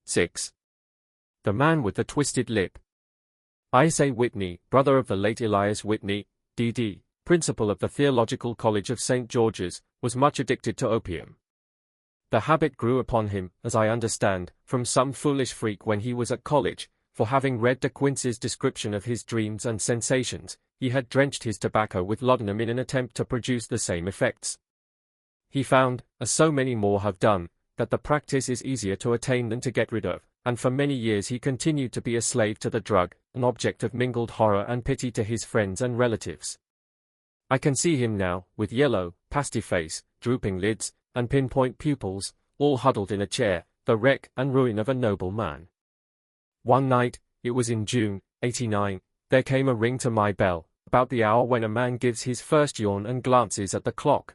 6. The Man with the Twisted Lip. Isa Whitney, brother of the late Elias Whitney, D.D., principal of the Theological College of St. George's, was much addicted to opium. The habit grew upon him, as I understand, from some foolish freak when he was at college, for having read De Quincey's description of his dreams and sensations, he had drenched his tobacco with laudanum in an attempt to produce the same effects. He found, as so many more have done, that the practice is easier to attain than to get rid of, and for many years he continued to be a slave to the drug, an object of mingled horror and pity to his friends and relatives. I can see him now, with yellow, pasty face, drooping lids, and pinpoint pupils, all huddled in a chair, the wreck and ruin of a noble man. One night, it was in June, '89, there came a ring to my bell, about the hour when a man gives his first yawn and glances at the clock.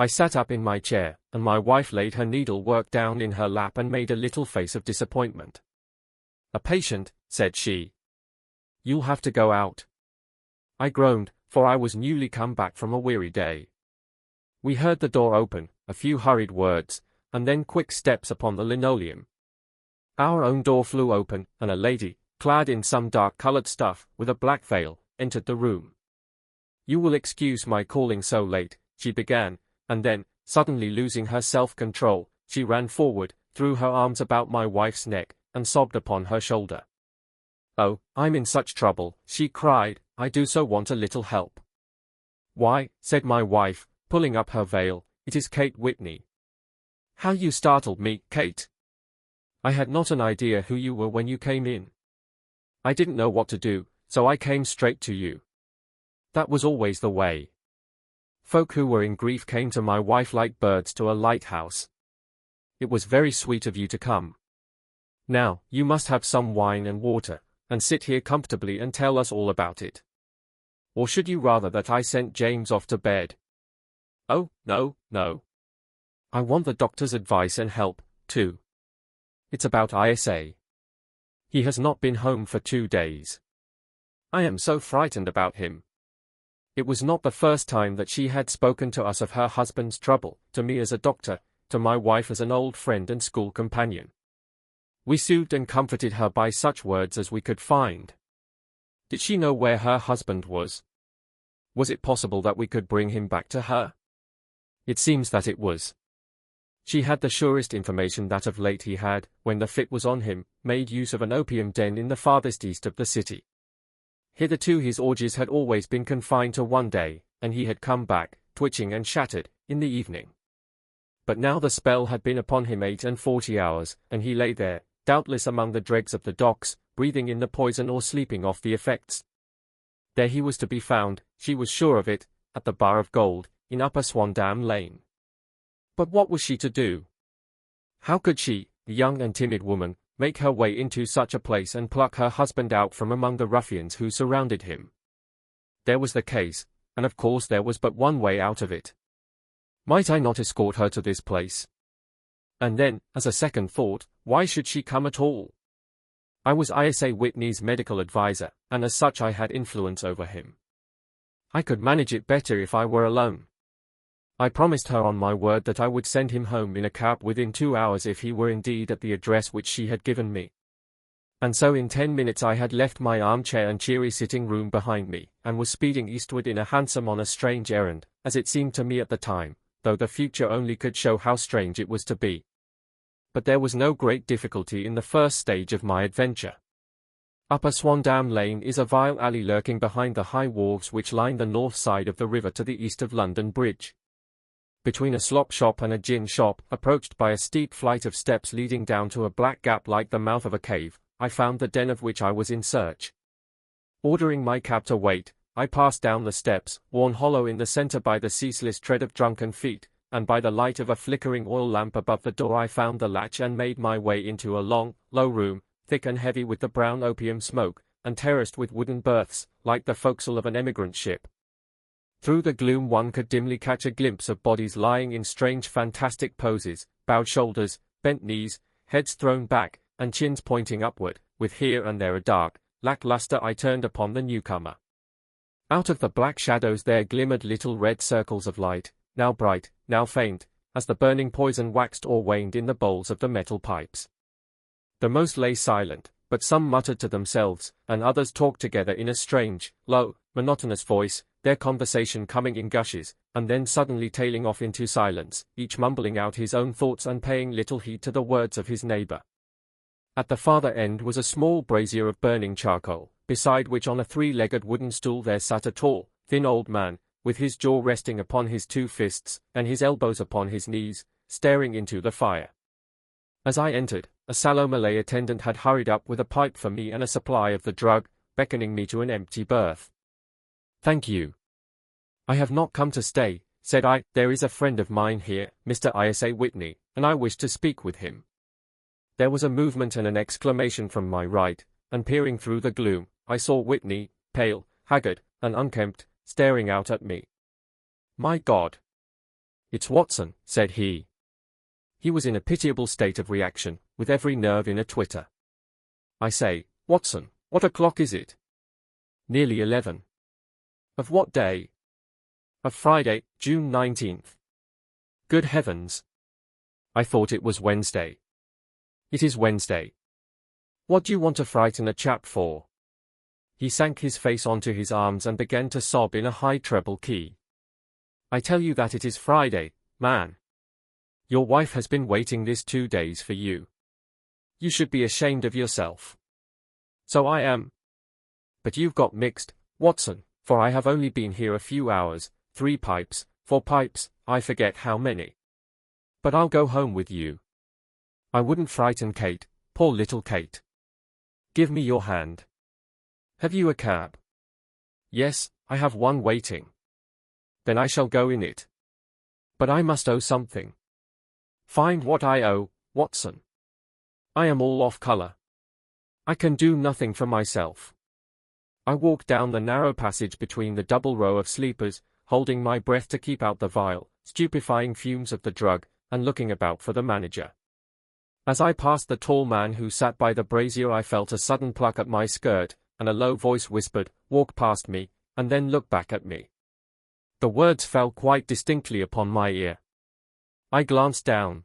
I sat up in my chair, and my wife laid her needlework down in her lap and made a little face of disappointment. "A patient," said she. "You'll have to go out." I groaned, for I was newly come back from a weary day. We heard the door open, a few hurried words, and then quick steps upon the linoleum. Our own door flew open, and a lady, clad in some dark-colored stuff, with a black veil, entered the room. "You will excuse my calling so late," she began, and then, suddenly losing her self-control, she ran forward, threw her arms about my wife's neck, and sobbed upon her shoulder. "Oh, I'm in such trouble," she cried, "I do so want a little help." "Why," said my wife, pulling up her veil, "it is Kate Whitney." "How you startled me, Kate. I had not an idea who you were when you came in. I didn't know what to do, so I came straight to you." That was always the way. Folk who were in grief came to my wife like birds to a lighthouse. "It was very sweet of you to come. Now, you must have some wine and water, and sit here comfortably and tell us all about it. Or should you rather that I sent James off to bed?" "Oh, no, no. I want the doctor's advice and help, too. It's about Isa. He has not been home for 2 days. I am so frightened about him." It was not the first time that she had spoken to us of her husband's trouble, to me as a doctor, to my wife as an old friend and school companion. We soothed and comforted her by such words as we could find. Did she know where her husband was? Was it possible that we could bring him back to her? It seems that it was. She had the surest information that of late he had, when the fit was on him, made use of an opium den in the farthest east of the city. Hitherto his orgies had always been confined to one day, and he had come back, twitching and shattered, in the evening. But now the spell had been upon him 48 hours, and he lay there, doubtless among the dregs of the docks, breathing in the poison or sleeping off the effects. There he was to be found, she was sure of it, at the Bar of Gold, in Upper Swandam Lane. But what was she to do? How could she, a young and timid woman, make her way into such a place and pluck her husband out from among the ruffians who surrounded him? There was the case, and of course there was but one way out of it. Might I not escort her to this place? And then, as a second thought, why should she come at all? I was Isa Whitney's medical adviser, and as such I had influence over him. I could manage it better if I were alone. I promised her on my word that I would send him home in a cab within 2 hours if he were indeed at the address which she had given me. And so in 10 minutes I had left my armchair and cheery sitting room behind me, and was speeding eastward in a hansom on a strange errand, as it seemed to me at the time, though the future only could show how strange it was to be. But there was no great difficulty in the first stage of my adventure. Upper Swandam Lane is a vile alley lurking behind the high wharves which line the north side of the river to the east of London Bridge. Between a slop shop and a gin shop, approached by a steep flight of steps leading down to a black gap like the mouth of a cave, I found the den of which I was in search. Ordering my cab to wait, I passed down the steps, worn hollow in the centre by the ceaseless tread of drunken feet, and by the light of a flickering oil lamp above the door I found the latch and made my way into a long, low room, thick and heavy with the brown opium smoke, and terraced with wooden berths, like the forecastle of an emigrant ship. Through the gloom one could dimly catch a glimpse of bodies lying in strange fantastic poses, bowed shoulders, bent knees, heads thrown back, and chins pointing upward, with here and there a dark, lack-lustre eye turned upon the newcomer. Out of the black shadows there glimmered little red circles of light, now bright, now faint, as the burning poison waxed or waned in the bowls of the metal pipes. The most lay silent, but some muttered to themselves, and others talked together in a strange, low, monotonous voice, their conversation coming in gushes, and then suddenly tailing off into silence, each mumbling out his own thoughts and paying little heed to the words of his neighbor. At the farther end was a small brazier of burning charcoal, beside which on a three-legged wooden stool there sat a tall, thin old man, with his jaw resting upon his two fists, and his elbows upon his knees, staring into the fire. As I entered, a sallow Malay attendant had hurried up with a pipe for me and a supply of the drug, beckoning me to an empty berth. "Thank you. I have not come to stay," said I. "There is a friend of mine here, Mr. Isa Whitney, and I wish to speak with him." There was a movement and an exclamation from my right, and peering through the gloom, I saw Whitney, pale, haggard, and unkempt, staring out at me. "My God! It's Watson," said he. He was in a pitiable state of reaction, with every nerve in a twitter. "I say, Watson, what o'clock is it?" "Nearly 11. "Of what day?" "Of Friday, June 19th. "Good heavens! I thought it was Wednesday." "It is Wednesday. What do you want to frighten a chap for?" He sank his face onto his arms and began to sob in a high treble key. "I tell you that it is Friday, man. Your wife has been waiting this 2 days for you. You should be ashamed of yourself." "So I am. But you've got mixed, Watson, for I have only been here a few hours, 3 pipes, 4 pipes, I forget how many. But I'll go home with you. I wouldn't frighten Kate, poor little Kate. Give me your hand. Have you a cab?" "Yes, I have one waiting." "Then I shall go in it." "But I must owe something." "Find what I owe, Watson. I am all off color. I can do nothing for myself." I walked down the narrow passage between the double row of sleepers, holding my breath to keep out the vile, stupefying fumes of the drug, and looking about for the manager. As I passed the tall man who sat by the brazier, I felt a sudden pluck at my skirt, and a low voice whispered, "Walk past me, and then look back at me." The words fell quite distinctly upon my ear. I glanced down.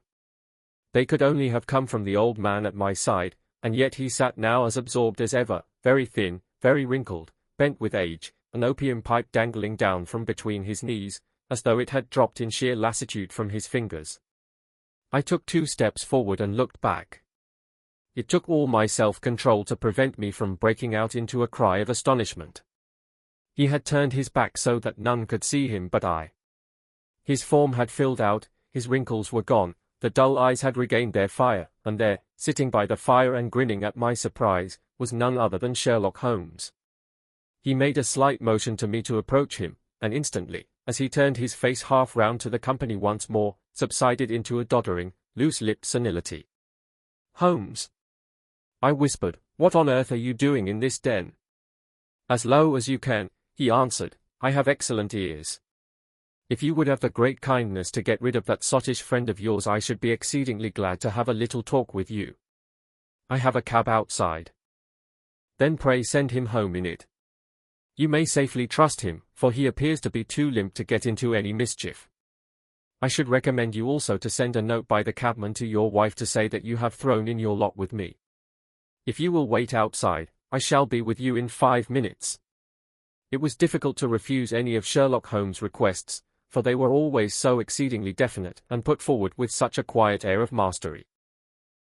They could only have come from the old man at my side, and yet he sat now as absorbed as ever, very thin, very wrinkled, bent with age, an opium pipe dangling down from between his knees, as though it had dropped in sheer lassitude from his fingers. I took 2 steps forward and looked back. It took all my self-control to prevent me from breaking out into a cry of astonishment. He had turned his back so that none could see him but I. His form had filled out, his wrinkles were gone, the dull eyes had regained their fire, and there, sitting by the fire and grinning at my surprise, was none other than Sherlock Holmes. He made a slight motion to me to approach him, and instantly, as he turned his face half round to the company once more, subsided into a doddering, loose-lipped senility. "Holmes," I whispered, "what on earth are you doing in this den?" "As low as you can," he answered, "I have excellent ears. If you would have the great kindness to get rid of that sottish friend of yours, I should be exceedingly glad to have a little talk with you. I have a cab outside." "Then pray send him home in it. You may safely trust him, for he appears to be too limp to get into any mischief. I should recommend you also to send a note by the cabman to your wife to say that you have thrown in your lot with me. If you will wait outside, I shall be with you in 5 minutes." It was difficult to refuse any of Sherlock Holmes' requests, for they were always so exceedingly definite and put forward with such a quiet air of mastery.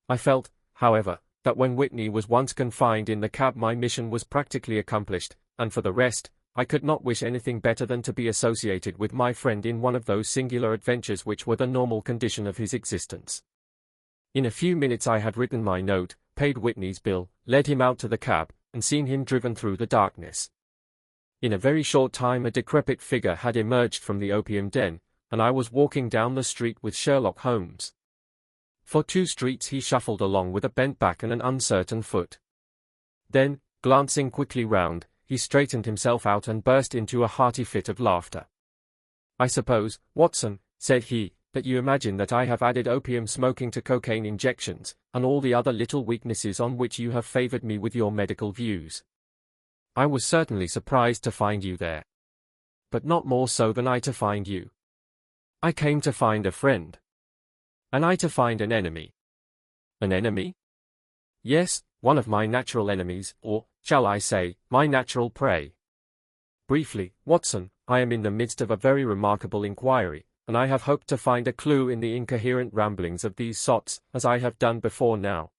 I felt, however, that when Whitney was once confined in the cab my mission was practically accomplished, and for the rest, I could not wish anything better than to be associated with my friend in one of those singular adventures which were the normal condition of his existence. In a few minutes I had written my note, paid Whitney's bill, led him out to the cab, and seen him driven through the darkness. In a very short time a decrepit figure had emerged from the opium den, and I was walking down the street with Sherlock Holmes. For 2 streets he shuffled along with a bent back and an uncertain foot. Then, glancing quickly round, he straightened himself out and burst into a hearty fit of laughter. "I suppose, Watson," said he, "that you imagine that I have added opium smoking to cocaine injections, and all the other little weaknesses on which you have favored me with your medical views. I was certainly surprised to find you there. But not more so than I to find you. I came to find a friend. And I to find an enemy." "An enemy?" Yes, one of my natural enemies, or, shall I say, my natural prey. Briefly, Watson, I am in the midst of a very remarkable inquiry, and I have hoped to find a clue in the incoherent ramblings of these sots, as I have done before now.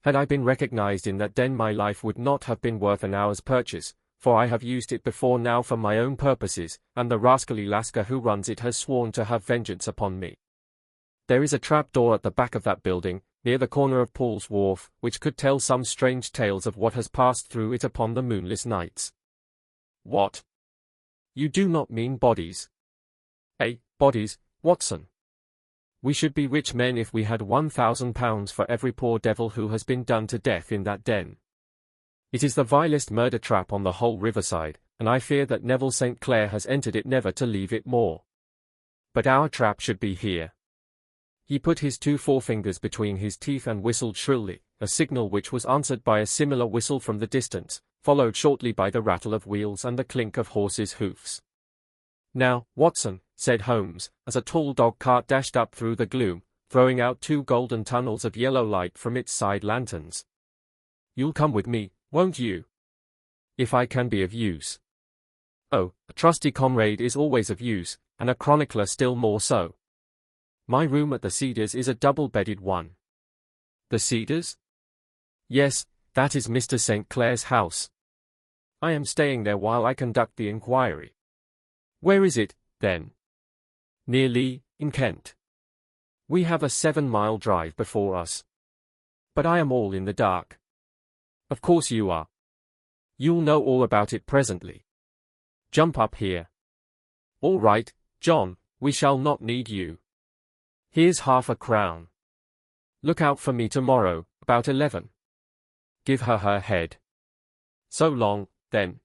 Had I been recognized in that den, my life would not have been worth an hour's purchase, for I have used it before now for my own purposes, and the rascally Lascar who runs it has sworn to have vengeance upon me. There is a trap-door at the back of that building, near the corner of Paul's Wharf, which could tell some strange tales of what has passed through it upon the moonless nights. What? You do not mean bodies? Bodies, Watson. We should be rich men if we had £1,000 for every poor devil who has been done to death in that den. It is the vilest murder trap on the whole riverside, and I fear that Neville St. Clair has entered it never to leave it more. But our trap should be here. He put his 2 forefingers between his teeth and whistled shrilly, a signal which was answered by a similar whistle from the distance, followed shortly by the rattle of wheels and the clink of horses' hoofs. Now, Watson, said Holmes, as a tall dog-cart dashed up through the gloom, throwing out 2 golden tunnels of yellow light from its side lanterns. You'll come with me, won't you? If I can be of use. Oh, a trusty comrade is always of use, and a chronicler still more so. My room at the Cedars is a double-bedded one. The Cedars? Yes, that is Mr. St. Clair's house. I am staying there while I conduct the inquiry. Where is it, then? Near Lee, in Kent. We have a 7-mile drive before us. But I am all in the dark. Of course you are. You'll know all about it presently. Jump up here. All right, John, we shall not need you. Here's £half-a-crown. Look out for me tomorrow, about 11. Give her her head. So long, then.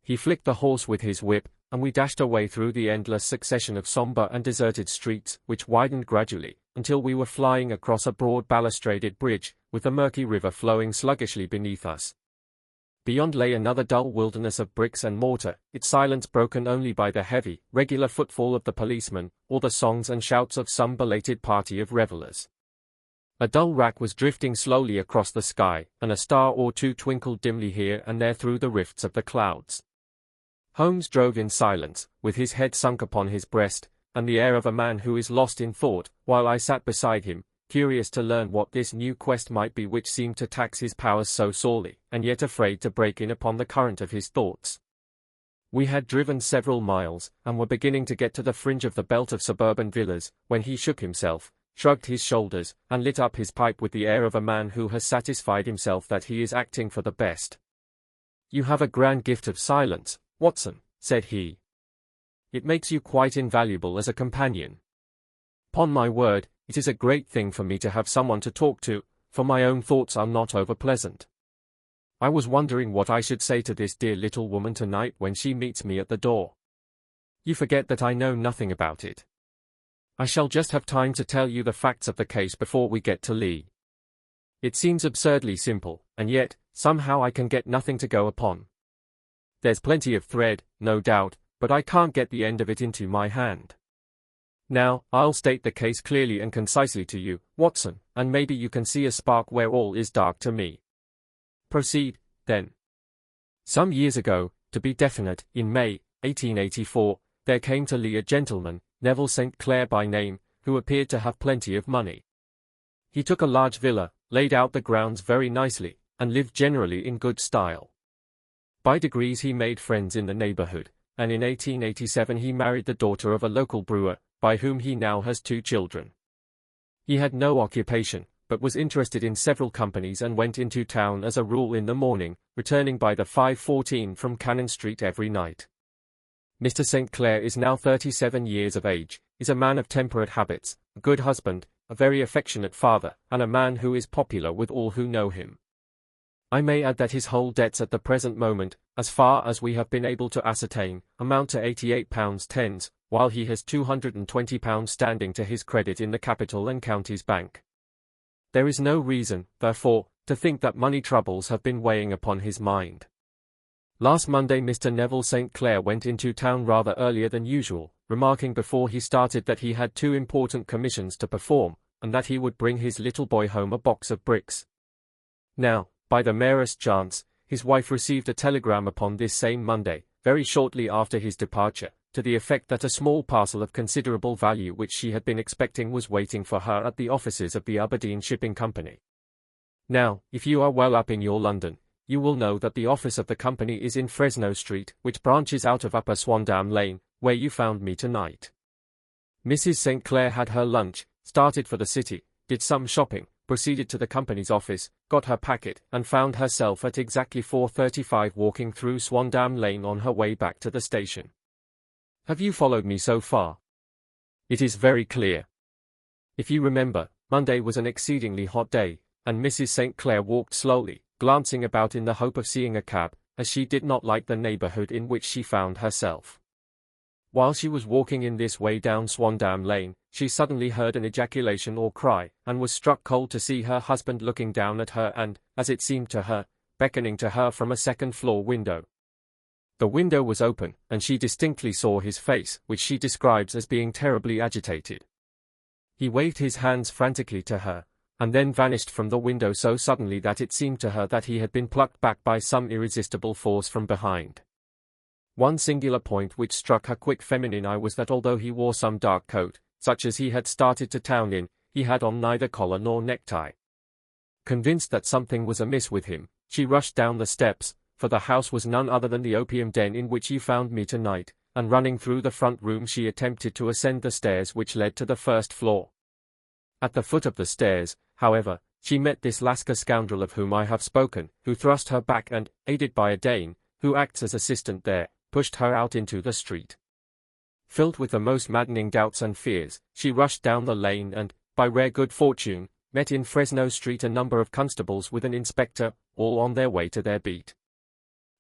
He flicked the horse with his whip, and we dashed away through the endless succession of sombre and deserted streets, which widened gradually, until we were flying across a broad balustraded bridge, with the murky river flowing sluggishly beneath us. Beyond lay another dull wilderness of bricks and mortar, its silence broken only by the heavy, regular footfall of the policeman, or the songs and shouts of some belated party of revellers. A dull rack was drifting slowly across the sky, and a star or two twinkled dimly here and there through the rifts of the clouds. Holmes drove in silence, with his head sunk upon his breast, and the air of a man who is lost in thought, while I sat beside him, curious to learn what this new quest might be which seemed to tax his powers so sorely, and yet afraid to break in upon the current of his thoughts. We had driven several miles, and were beginning to get to the fringe of the belt of suburban villas, when he shook himself, shrugged his shoulders, and lit up his pipe with the air of a man who has satisfied himself that he is acting for the best. You have a grand gift of silence, Watson, said he. It makes you quite invaluable as a companion. 'Pon my word, it is a great thing for me to have someone to talk to, for my own thoughts are not over-pleasant. I was wondering what I should say to this dear little woman tonight when she meets me at the door. You forget that I know nothing about it. I shall just have time to tell you the facts of the case before we get to Lee. It seems absurdly simple, and yet, somehow I can get nothing to go upon. There's plenty of thread, no doubt, but I can't get the end of it into my hand. Now, I'll state the case clearly and concisely to you, Watson, and maybe you can see a spark where all is dark to me. Proceed, then. Some years ago, to be definite, in May, 1884, there came to Lee a gentleman, Neville St. Clair by name, who appeared to have plenty of money. He took a large villa, laid out the grounds very nicely, and lived generally in good style. By degrees he made friends in the neighborhood, and in 1887 he married the daughter of a local brewer, by whom he now has 2 children. He had no occupation, but was interested in several companies and went into town as a rule in the morning, returning by the 5:14 from Cannon Street every night. Mr. St. Clair is now 37 years of age, is a man of temperate habits, a good husband, a very affectionate father, and a man who is popular with all who know him. I may add that his whole debts at the present moment, as far as we have been able to ascertain, amount to £88 tens, while he has £220 standing to his credit in the Capital and Counties Bank. There is no reason, therefore, to think that money troubles have been weighing upon his mind. Last Monday Mr. Neville St. Clair went into town rather earlier than usual, remarking before he started that he had 2 important commissions to perform, and that he would bring his little boy home a box of bricks. Now, by the merest chance, his wife received a telegram upon this same Monday, very shortly after his departure, to the effect that a small parcel of considerable value which she had been expecting was waiting for her at the offices of the Aberdeen Shipping Company. Now, if you are well up in your London, you will know that the office of the company is in Fresno Street, which branches out of Upper Swandam Lane, where you found me tonight. Mrs. St. Clair had her lunch, started for the city, did some shopping, proceeded to the company's office, got her packet, and found herself at exactly 4:35 walking through Swandam Lane on her way back to the station. Have you followed me so far? It is very clear. If you remember, Monday was an exceedingly hot day, and Mrs. St. Clair walked slowly, glancing about in the hope of seeing a cab, as she did not like the neighborhood in which she found herself. While she was walking in this way down Swandam Lane, she suddenly heard an ejaculation or cry, and was struck cold to see her husband looking down at her and, as it seemed to her, beckoning to her from a second-floor window. The window was open, and she distinctly saw his face, which she describes as being terribly agitated. He waved his hands frantically to her, and then vanished from the window so suddenly that it seemed to her that he had been plucked back by some irresistible force from behind. One singular point which struck her quick feminine eye was that although he wore some dark coat, such as he had started to town in, he had on neither collar nor necktie. Convinced that something was amiss with him, she rushed down the steps, for the house was none other than the opium den in which you found me tonight, and running through the front room she attempted to ascend the stairs which led to the first floor. At the foot of the stairs, however, she met this Lascar scoundrel of whom I have spoken, who thrust her back and, aided by a Dane, who acts as assistant there, pushed her out into the street. Filled with the most maddening doubts and fears, she rushed down the lane and, by rare good fortune, met in Fresno Street a number of constables with an inspector, all on their way to their beat.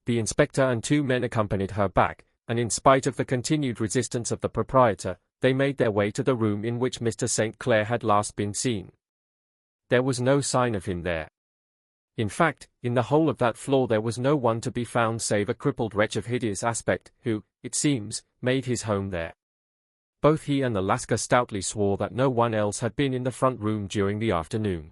The inspector and 2 men accompanied her back, and in spite of the continued resistance of the proprietor, they made their way to the room in which Mr. St. Clair had last been seen. There was no sign of him there. In fact, in the whole of that floor there was no one to be found save a crippled wretch of hideous aspect, who, it seems, made his home there. Both he and the Lascar stoutly swore that no one else had been in the front room during the afternoon.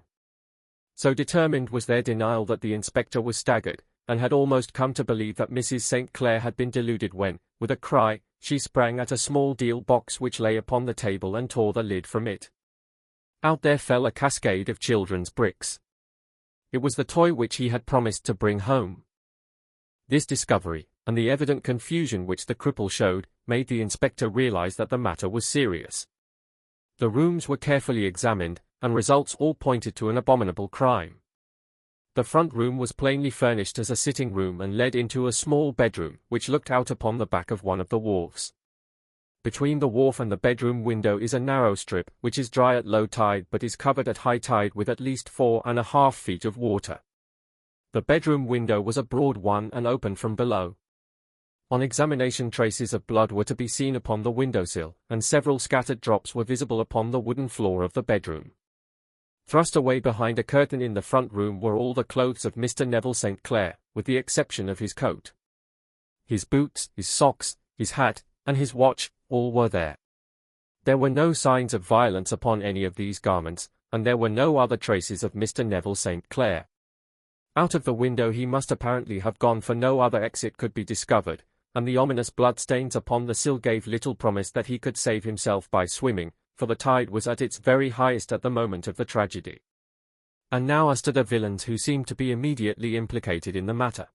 So determined was their denial that the inspector was staggered, and had almost come to believe that Mrs. St. Clair had been deluded when, with a cry, she sprang at a small deal box which lay upon the table and tore the lid from it. Out there fell a cascade of children's bricks. It was the toy which he had promised to bring home. This discovery, and the evident confusion which the cripple showed, made the inspector realize that the matter was serious. The rooms were carefully examined, and results all pointed to an abominable crime. The front room was plainly furnished as a sitting room and led into a small bedroom, which looked out upon the back of one of the wharves. Between the wharf and the bedroom window is a narrow strip, which is dry at low tide but is covered at high tide with at least 4.5 feet of water. The bedroom window was a broad one and open from below. On examination traces of blood were to be seen upon the windowsill, and several scattered drops were visible upon the wooden floor of the bedroom. Thrust away behind a curtain in the front room were all the clothes of Mr. Neville St. Clair, with the exception of his coat. His boots, his socks, his hat, and his watch, all were there. There were no signs of violence upon any of these garments, and there were no other traces of Mr. Neville St. Clair. Out of the window he must apparently have gone, for no other exit could be discovered, and the ominous bloodstains upon the sill gave little promise that he could save himself by swimming, for the tide was at its very highest at the moment of the tragedy. And now as to the villains who seemed to be immediately implicated in the matter.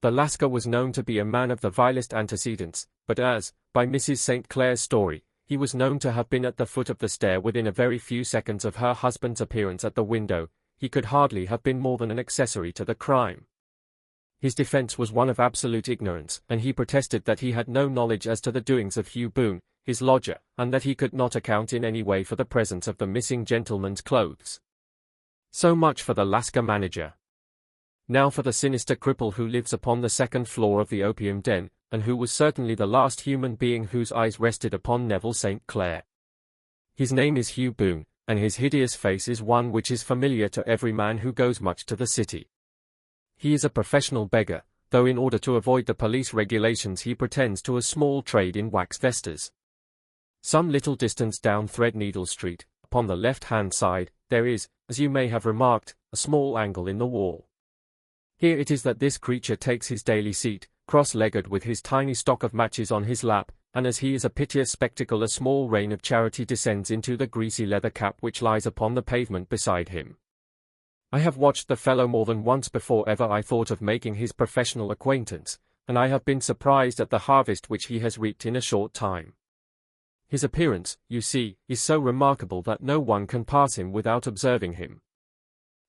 The Lascar was known to be a man of the vilest antecedents, but as, by Mrs. St. Clair's story, he was known to have been at the foot of the stair within a very few seconds of her husband's appearance at the window, he could hardly have been more than an accessory to the crime. His defense was one of absolute ignorance, and he protested that he had no knowledge as to the doings of Hugh Boone, his lodger, and that he could not account in any way for the presence of the missing gentleman's clothes. So much for the Lascar manager. Now for the sinister cripple who lives upon the second floor of the opium den, and who was certainly the last human being whose eyes rested upon Neville St. Clair. His name is Hugh Boone, and his hideous face is one which is familiar to every man who goes much to the city. He is a professional beggar, though in order to avoid the police regulations he pretends to a small trade in wax vestas. Some little distance down Threadneedle Street, upon the left-hand side, there is, as you may have remarked, a a small angle in the wall. Here it is that this creature takes his daily seat, cross-legged with his tiny stock of matches on his lap, and as he is a piteous spectacle a small rain of charity descends into the greasy leather cap which lies upon the pavement beside him. I have watched the fellow more than once before ever I thought of making his professional acquaintance, and I have been surprised at the harvest which he has reaped in a short time. His appearance, you see, is so remarkable that no one can pass him without observing him.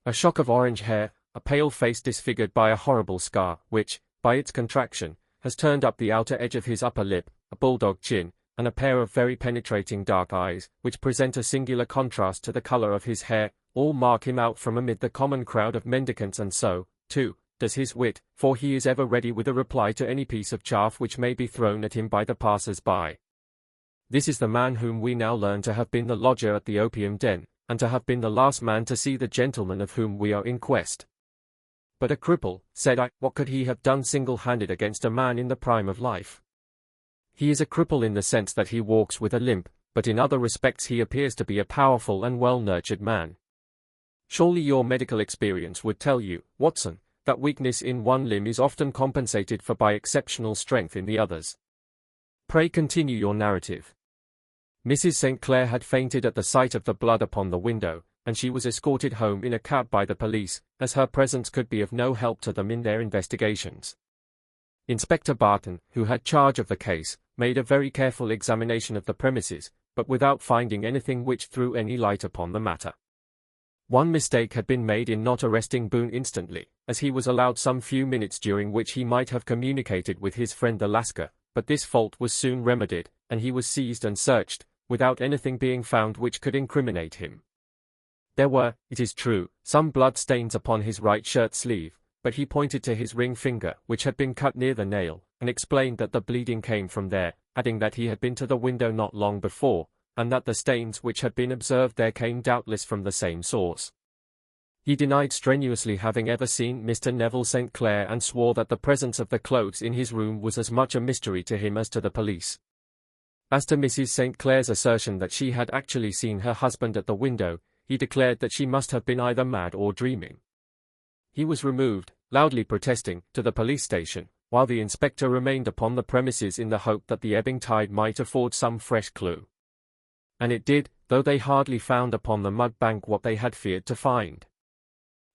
A shock of orange hair, a pale face disfigured by a horrible scar, which, by its contraction, has turned up the outer edge of his upper lip, a bulldog chin, and a pair of very penetrating dark eyes, which present a singular contrast to the color of his hair, all mark him out from amid the common crowd of mendicants, and so, too, does his wit, for he is ever ready with a reply to any piece of chaff which may be thrown at him by the passers-by. This is the man whom we now learn to have been the lodger at the opium den, and to have been the last man to see the gentleman of whom we are in quest. But a cripple, said I, what could he have done single-handed against a man in the prime of life? He is a cripple in the sense that he walks with a limp, but in other respects he appears to be a powerful and well-nurtured man. Surely your medical experience would tell you, Watson, that weakness in one limb is often compensated for by exceptional strength in the others. Pray continue your narrative. Mrs. St. Clair had fainted at the sight of the blood upon the window, and she was escorted home in a cab by the police, as her presence could be of no help to them in their investigations. Inspector Barton, who had charge of the case, made a very careful examination of the premises, but without finding anything which threw any light upon the matter. One mistake had been made in not arresting Boone instantly, as he was allowed some few minutes during which he might have communicated with his friend the Lascar, but this fault was soon remedied, and he was seized and searched, without anything being found which could incriminate him. There were, it is true, some blood-stains upon his right shirt sleeve, but he pointed to his ring finger, which had been cut near the nail, and explained that the bleeding came from there, adding that he had been to the window not long before, and that the stains which had been observed there came doubtless from the same source. He denied strenuously having ever seen Mr. Neville St. Clair and swore that the presence of the clothes in his room was as much a mystery to him as to the police. As to Mrs. St. Clair's assertion that she had actually seen her husband at the window, he declared that she must have been either mad or dreaming. He was removed, loudly protesting, to the police station, while the inspector remained upon the premises in the hope that the ebbing tide might afford some fresh clue. And it did, though they hardly found upon the mud bank what they had feared to find.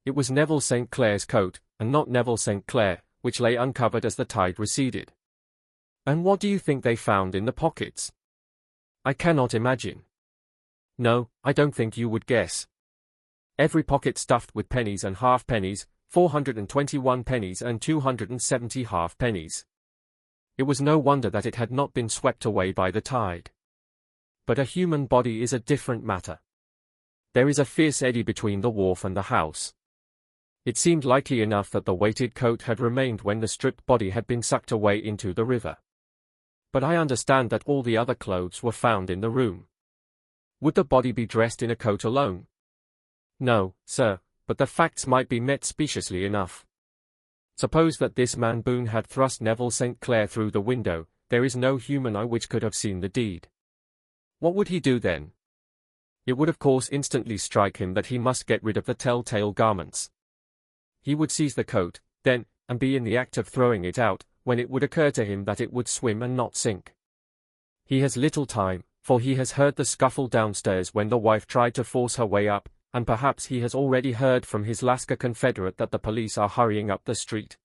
It was Neville St. Clair's coat, and not Neville St. Clair, which lay uncovered as the tide receded. And what do you think they found in the pockets? I cannot imagine. No, I don't think you would guess. Every pocket stuffed with pennies and half-pennies, 421 pennies and 270 half-pennies. It was no wonder that it had not been swept away by the tide. But a human body is a different matter. There is a fierce eddy between the wharf and the house. It seemed likely enough that the weighted coat had remained when the stripped body had been sucked away into the river. But I understand that all the other clothes were found in the room. Would the body be dressed in a coat alone? No, sir, but the facts might be met speciously enough. Suppose that this man Boone had thrust Neville St. Clair through the window, there is no human eye which could have seen the deed. What would he do then? It would of course instantly strike him that he must get rid of the telltale garments. He would seize the coat, then, and be in the act of throwing it out, when it would occur to him that it would swim and not sink. He has little time, for he has heard the scuffle downstairs when the wife tried to force her way up, and perhaps he has already heard from his Lascar confederate that the police are hurrying up the street.